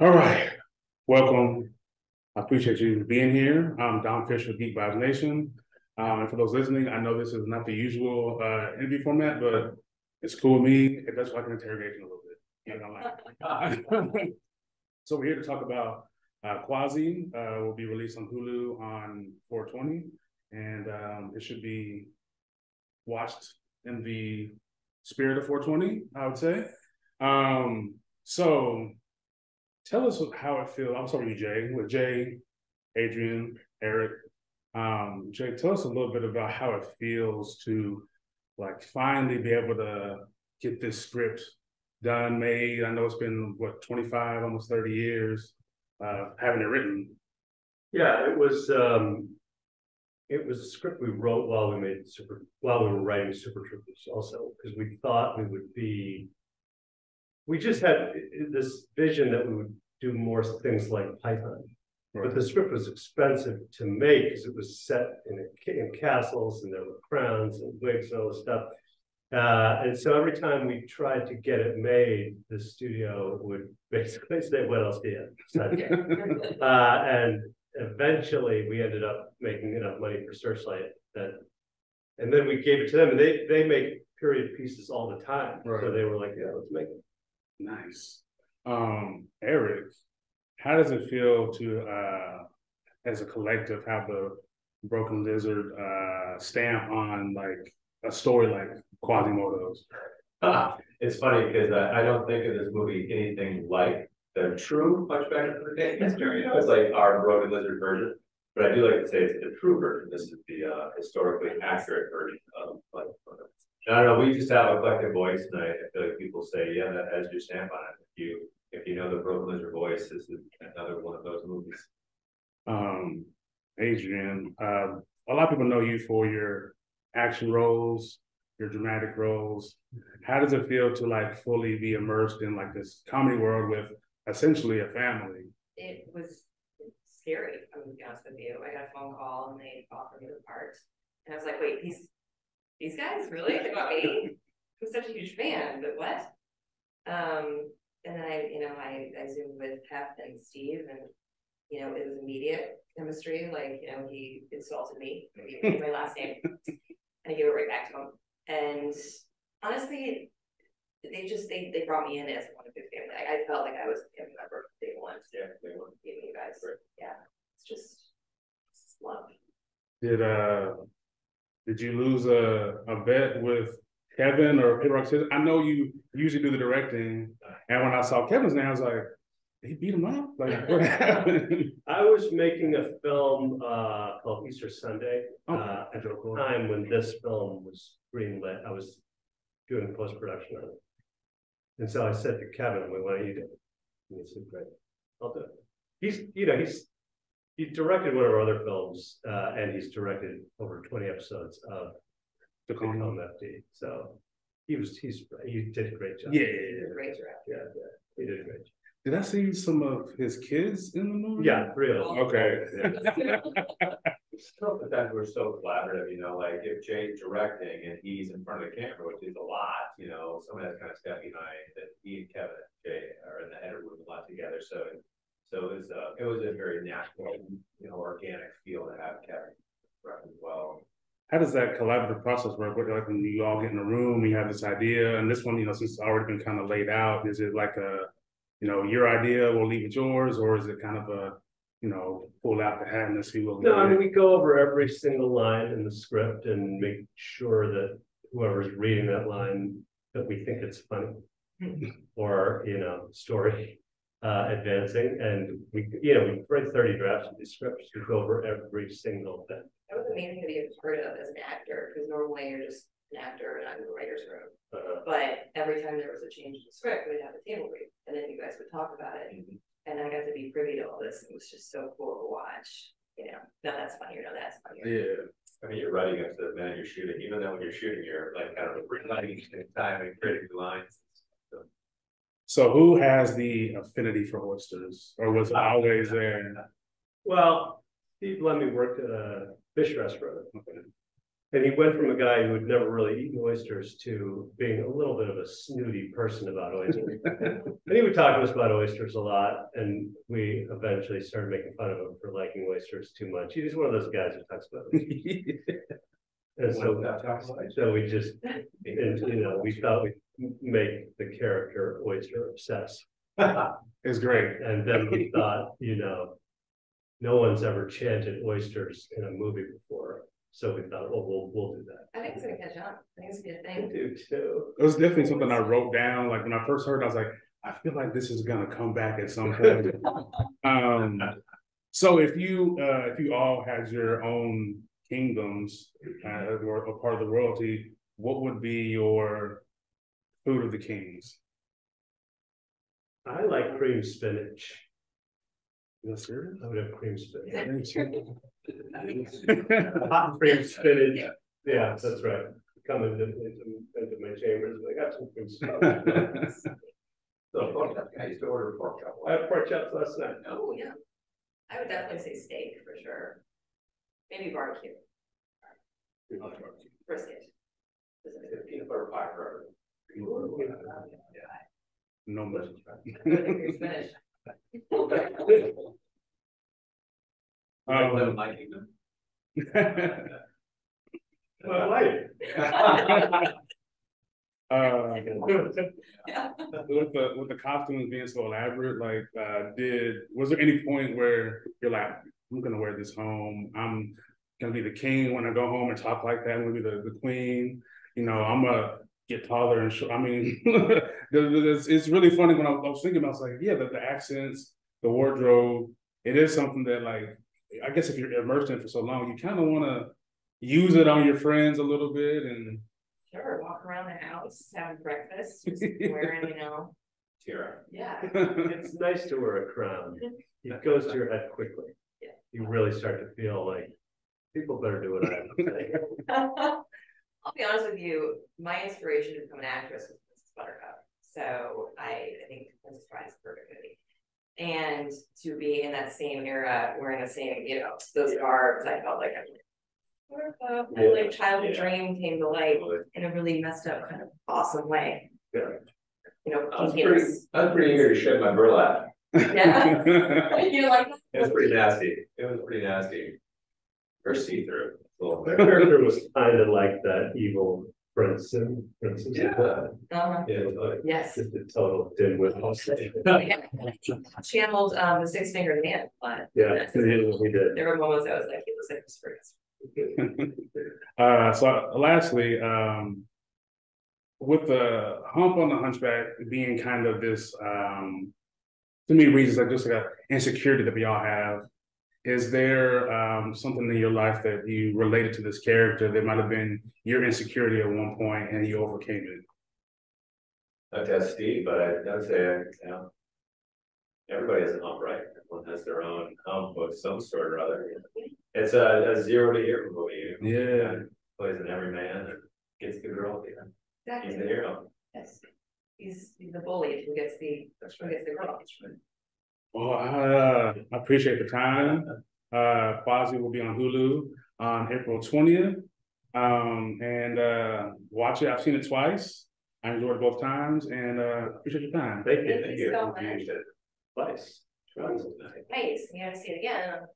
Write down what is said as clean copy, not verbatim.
All right, welcome. I appreciate you being here. I'm Don Fisher, Geek Vibes Nation. And for those listening, I know this is not the usual interview format, but it's cool with me. It does like an interrogation a little bit. You know, like. So we're here to talk about Quasi. Will be released on Hulu on 4/20, and it should be watched in the spirit of 4/20, I would say. So tell us how it feels. I'll start with you, Jay. With Jay, Adrianne, Erik. Jay, tell us a little bit about how it feels to like finally be able to get this script done, made. I know it's been what 25, almost 30 years having it written. Yeah, it was a script we wrote while we were writing Super Troopers also, because we thought we just had this vision that we would do more things like Python. Right. But the script was expensive to make because it was set in castles and there were crowns and wigs and all this stuff. And so every time we tried to get it made, the studio would basically say, "What else do you have?" And eventually we ended up making enough money for Searchlight and then we gave it to them, and they make period pieces all the time. Right. So they were like, "Yeah, let's make it." Nice. Erik, how does it feel to, as a collective, have the Broken Lizard stamp on like a story like Quasimodo's? It's funny because I don't think of this movie anything like the true Hunchback of Notre Dame history. You know, it's like our Broken Lizard version, but I do like to say it's the true version. This is the historically accurate version of like. I don't know. We just have a collective voice, and I feel like people say, "Yeah, that has your stamp on it." If you know the Broken Lizard voice, this is another one of those movies. Adrianne, a lot of people know you for your action roles, your dramatic roles. How does it feel to like fully be immersed in like this comedy world with essentially a family? It was scary. I'm gonna be honest with you. I got a phone call and they offered me the part, and I was like, "Wait, these guys really? They got me? I'm such a huge fan, but what?" And then I zoomed with Hef and Steve, and it was immediate chemistry. Like, he insulted me, he gave me my last name, and I gave it right back to him. And honestly, they brought me in as one of the family. I felt like I was a family member from day one. Yeah, they were. You guys. Right. Yeah, it's love. Did you lose a bet with Kevin or Peter? I know you usually do the directing, and when I saw Kevin's name, I was like, he beat him up? Like, what happened? I was making a film called Easter Sunday at the time when this film was greenlit. I was doing post-production on it. And so I said to Kevin, "Why don't you do it?" And he said, "Great, I'll do it." He directed one of our other films, and he's directed over 20 episodes of the Home FD. So he did a great job. Yeah, great job. Yeah, he did a great job. Did I see some of his kids in the movie? Yeah, really. Okay. Sometimes we're so collaborative, like if Jay's directing and he's in front of the camera, which is a lot, some of that kind of stuff behind that. He and Kevin and Jay are in the edit room a lot together. So it was a very natural, organic feel to have Kevin as well. How does that collaborative process work? Like when you all get in a room, you have this idea, and this one, since it's already been kind of laid out, is it like your idea, we'll leave it yours, or is it kind of a, pull out the hat and see what? No, I mean, we go over every single line in the script and make sure that whoever's reading that line, that we think it's funny or, story advancing. And we write 30 drafts of these scripts. We go over every single thing. That was amazing to be a part of as an actor, because normally you're just an actor and I'm in the writer's room. But every time there was a change in the script, we'd have a table read, and then you guys would talk about it. And I got to be privy to all this. It was just so cool to watch. No, that's funny, or no, that's funny. Yeah. I mean, you're writing up to the minute you're shooting, even though when you're shooting, you're like kind of writing each time and creating lines. So who has the affinity for oysters, or was it always there? Well, Steve let me work at a fish restaurant. And he went from a guy who had never really eaten oysters to being a little bit of a snooty person about oysters. And he would talk to us about oysters a lot, and we eventually started making fun of him for liking oysters too much. He's one of those guys who talks about oysters. And so we just, and, we thought we'd make the character oyster obsessed. It's great. And then we thought, no one's ever chanted oysters in a movie before. So we thought, well, we'll do that. I think it's gonna catch on. I think it's gonna be a I thing. do too. It was definitely something I wrote down. Like when I first heard it, I was like, I feel like this is gonna come back at some point. So if you all had your own kingdoms or a part of the royalty, what would be your food of the kings? I like cream spinach. Yes, sir. I would have cream spinach. Hot Hot cream spinach. Yeah, that's right. Come into my chambers. I got some cream spinach. So pork chop, I used to order pork chop. I had pork chops last night. Oh, yeah. I would definitely say steak for sure. Maybe barbecue. Brisket. Peanut butter pie forever. No much. Finish. My kingdom. My wife. With the costumes being so elaborate, like was there any point where you're like, I'm gonna wear this home, I'm gonna be the king when I go home and talk like that, I'm gonna be the queen, I'm gonna get taller and short. I mean, it's really funny when I was thinking about it, I was like, yeah, the accents, the wardrobe, it is something that, like, I guess if you're immersed in it for so long, you kind of want to use it on your friends a little bit. And sure, walk around the house, having breakfast, just wearing, Tira. Yeah. It's nice to wear a crown. It goes to your head quickly. Yeah. You really start to feel like people better do what I have to say. I'll be honest with you, my inspiration to become an actress was Princess Buttercup. So I think Princess Bride is a perfect movie. And to be in that same era, wearing the same, those garbs, I felt like my like childhood dream came to life in a really messed up kind of awesome way. Yeah. I was pretty eager to shed my burlap. Yeah. You like that? It was pretty nasty. Or see-through. My character was kind of like that evil prince and princess. Yeah. Like Yes. just a total dimwit. Channeled the six-fingered man. Yeah, he did. There were moments I was like, he looks like a spruce. So lastly, with the hump on the hunchback being kind of this, to me, reasons like just like an insecurity that we all have. Is there something in your life that you related to this character that might have been your insecurity at one point and you overcame it? Not to Steve, but I would say, everybody has a hump, right? Everyone has their own hump of some sort or other. It's a 0 to hero movie. Yeah. Plays an everyman and gets the girl. Exactly. He's the hero. Yes. He's the bully who gets the girl. Well, I appreciate the time. Quasi will be on Hulu on April 20th. And watch it. I've seen it twice. I enjoyed it both times and appreciate your time. Thank you. Thank you so much. Nice. Nice. You gotta see it again.